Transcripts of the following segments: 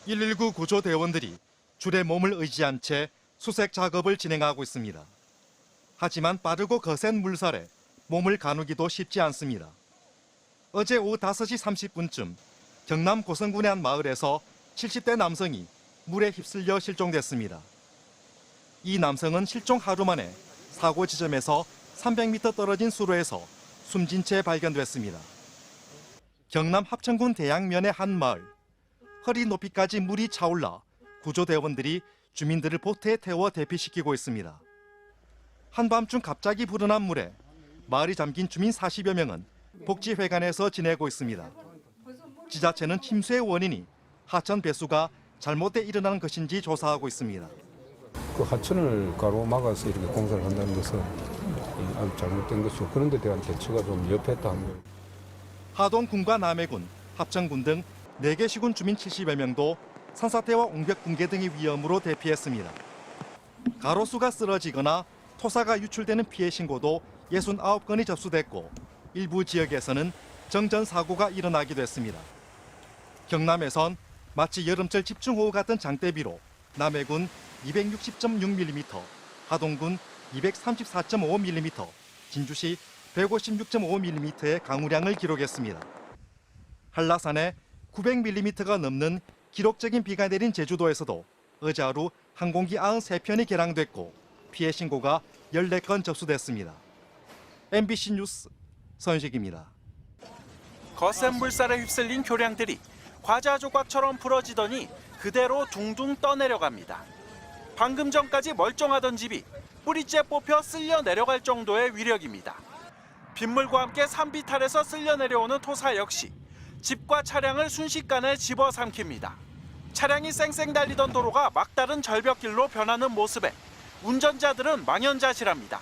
119 구조대원들이 줄에 몸을 의지한 채 수색 작업을 진행하고 있습니다. 하지만 빠르고 거센 물살에 몸을 가누기도 쉽지 않습니다. 어제 오후 5시 30분쯤 경남 고성군의 한 마을에서 70대 남성이 물에 휩쓸려 실종됐습니다. 이 남성은 실종 하루 만에 사고 지점에서 300m 떨어진 수로에서 숨진 채 발견됐습니다. 경남 합천군 대양면의 한 마을. 허리 높이까지 물이 차올라 구조대원들이 주민들을 보트에 태워 대피시키고 있습니다. 한밤중 갑자기 불어난 물에 마을이 잠긴 주민 40여 명은 복지회관에서 지내고 있습니다. 지자체는 침수의 원인이 하천 배수가 잘못돼 일어난 것인지 조사하고 있습니다. 그 하천을 가로막아서 이렇게 공사를 한다는 것은 아주 잘못된 것이고 그런 데 대한 대처가 좀 미흡했다 하는 거예요. 하동군과 남해군, 합천군 등 4개 시군 주민 70여 명도 산사태와 옹벽 붕괴 등의 위험으로 대피했습니다. 가로수가 쓰러지거나 토사가 유출되는 피해 신고도 69건이 접수됐고 일부 지역에서는 정전 사고가 일어나기도 했습니다. 경남에선 마치 여름철 집중호우 같은 장대비로 남해군 260.6mm, 하동군 234.5mm, 진주시 156.5mm의 강우량을 기록했습니다. 한라산에 900mm가 넘는 기록적인 비가 내린 제주도에서도 어제 하루 항공기 93편이 개랑됐고 피해 신고가 14건 접수됐습니다. MBC 뉴스 선식입니다. 거센 물살에 휩쓸린 교량들이 과자 조각처럼 부러지더니 그대로 둥둥 떠내려갑니다. 방금 전까지 멀쩡하던 집이 뿌리째 뽑혀 쓸려 내려갈 정도의 위력입니다. 빗물과 함께 산비탈에서 쓸려 내려오는 토사 역시 집과 차량을 순식간에 집어삼킵니다. 차량이 쌩쌩 달리던 도로가 막다른 절벽길로 변하는 모습에 운전자들은 망연자실합니다.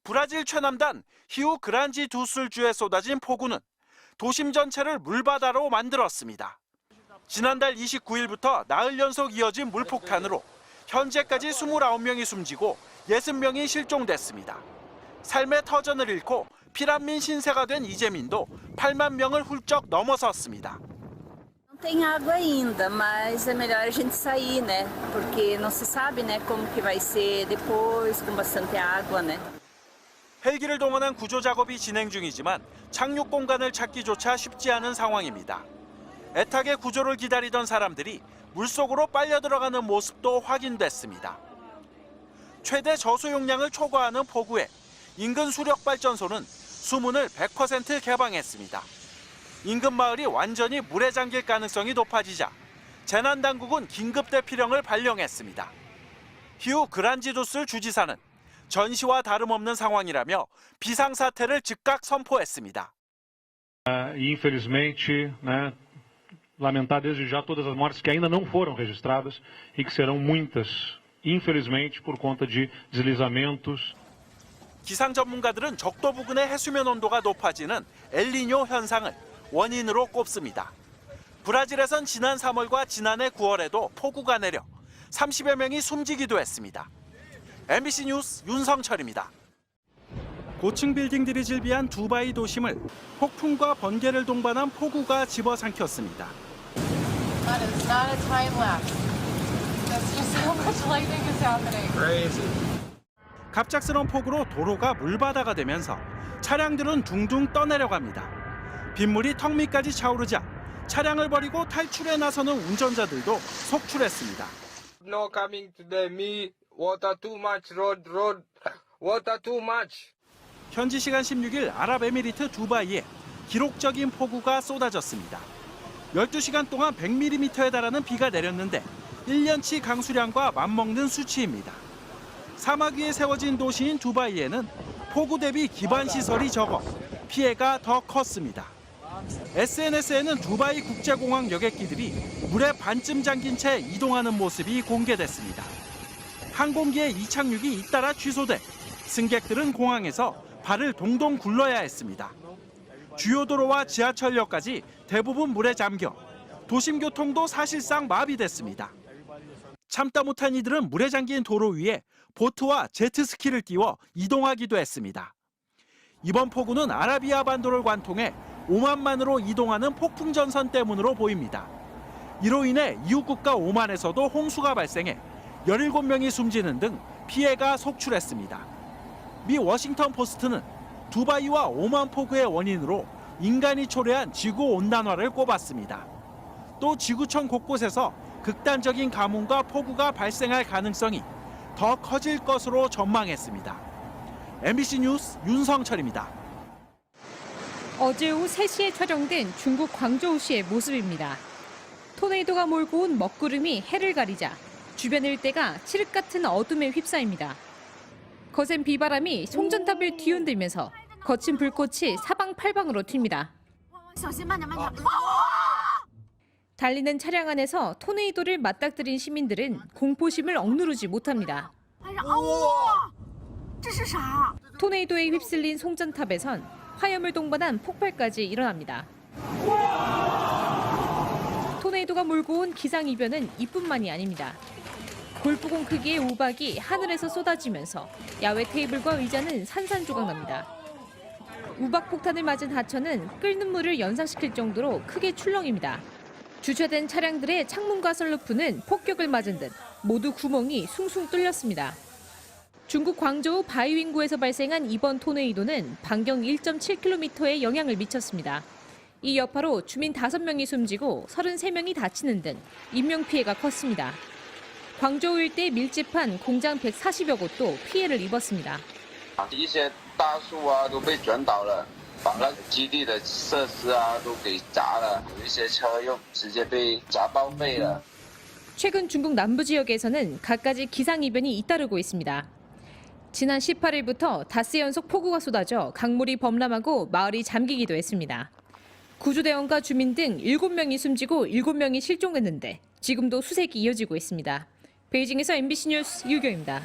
브라질 최남단 히우 그란지 두술주에 쏟아진 폭우는 도심 전체를 물바다로 만들었습니다. 지난달 29일부터 나흘 연속 이어진 물폭탄으로 현재까지 29명이 숨지고 60명이 실종됐습니다. 삶의 터전을 잃고 피란민 신세가 된 이재민도 8만 명을 훌쩍 넘어섰습니다. Não tem água ainda, mas é melhor a gente sair, né? Porque não se sabe, né, como que vai ser depois com bastante água, né? 헬기를 동원한 구조 작업이 진행 중이지만 착륙 공간을 찾기조차 쉽지 않은 상황입니다. 애타게 구조를 기다리던 사람들이 물속으로 빨려 들어가는 모습도 확인됐습니다. 최대 저수 용량을 초과하는 폭우에 인근 수력발전소는 수문을 100% 개방했습니다. 인근 마을이 완전히 물에 잠길 가능성이 높아지자 재난당국은 긴급 대피령을 발령했습니다. 히우 그란지도스 주지사는 전시와 다름없는 상황이라며 비상사태를 즉각 선포했습니다. Infelizmente, lamentar desde já todas as mortes que ainda não foram registradas e que serão muitas, infelizmente, por conta de deslizamentos. 기상 전문가들은 적도 부근의 해수면 온도가 높아지는 엘니뇨 현상을 원인으로 꼽습니다. 브라질에선 지난 3월과 지난해 9월에도 폭우가 내려 30여 명이 숨지기도 했습니다. MBC 뉴스 윤성철입니다. 고층 빌딩들이 질비한 두바이 도심을 폭풍과 번개를 동반한 폭우가 집어삼켰습니다. That is not a time lapse. That's just how much lightning is happening. Crazy. 갑작스러운 폭우로 도로가 물바다가 되면서 차량들은 둥둥 떠내려갑니다. 빗물이 턱 밑까지 차오르자 차량을 버리고 탈출에 나서는 운전자들도 속출했습니다. No coming to the me. Water too much. Road. Water too much. 현지 시간 16일 아랍에미리트 두바이에 기록적인 폭우가 쏟아졌습니다. 12시간 동안 100mm에 달하는 비가 내렸는데 1년치 강수량과 맞먹는 수치입니다. 사막 위에 세워진 도시인 두바이에는 폭우 대비 기반 시설이 적어 피해가 더 컸습니다. SNS에는 두바이 국제공항 여객기들이 물에 반쯤 잠긴 채 이동하는 모습이 공개됐습니다. 항공기의 이착륙이 잇따라 취소돼 승객들은 공항에서 발을 동동 굴러야 했습니다. 주요 도로와 지하철역까지 대부분 물에 잠겨 도심 교통도 사실상 마비됐습니다. 참다 못한 이들은 물에 잠긴 도로 위에 보트와 제트스키를 띄워 이동하기도 했습니다. 이번 폭우는 아라비아 반도를 관통해 오만만으로 이동하는 폭풍 전선 때문으로 보입니다. 이로 인해 이웃국가 오만에서도 홍수가 발생해 17명이 숨지는 등 피해가 속출했습니다. 미 워싱턴 포스트는 두바이와 오만 폭우의 원인으로 인간이 초래한 지구온난화를 꼽았습니다. 또 지구촌 곳곳에서 극단적인 가뭄과 폭우가 발생할 가능성이 더 커질 것으로 전망했습니다. MBC 뉴스 윤성철입니다. 어제 오후 3시에 촬영된 중국 광저우시의 모습입니다. 토네이도가 몰고 온 먹구름이 해를 가리자 주변 일대가 칠흑 같은 어둠에 휩싸입니다. 거센 비바람이 송전탑을 뒤흔들면서 거친 불꽃이 사방팔방으로 튑니다. 달리는 차량 안에서 토네이도를 맞닥뜨린 시민들은 공포심을 억누르지 못합니다. 토네이도에 휩쓸린 송전탑에선 화염을 동반한 폭발까지 일어납니다. 토네이도가 몰고 온 기상이변은 이뿐만이 아닙니다. 골프공 크기의 우박이 하늘에서 쏟아지면서 야외 테이블과 의자는 산산조각납니다. 우박 폭탄을 맞은 하천은 끓는 물을 연상시킬 정도로 크게 출렁입니다. 주차된 차량들의 창문과 썬루프는 폭격을 맞은 듯 모두 구멍이 숭숭 뚫렸습니다. 중국 광저우 바이윙구에서 발생한 이번 토네이도는 반경 1.7km에 영향을 미쳤습니다. 이 여파로 주민 5명이 숨지고 33명이 다치는 등 인명피해가 컸습니다. 광저우 일대 밀집한 공장 140여 곳도 피해를 입었습니다. 一些大树啊都被卷倒了，把那个基地的设施啊都给砸了，有一些车又直接被砸报废了。 최근 중국 남부 지역에서는 갖가지 기상이변이 잇따르고 있습니다. 지난 18일부터 닷새 연속 폭우가 쏟아져 강물이 범람하고 마을이 잠기기도 했습니다. 구조대원과 주민 등 7명이 숨지고 7명이 실종됐는데 지금도 수색이 이어지고 있습니다. 베이징에서 MBC 뉴스 유경입니다.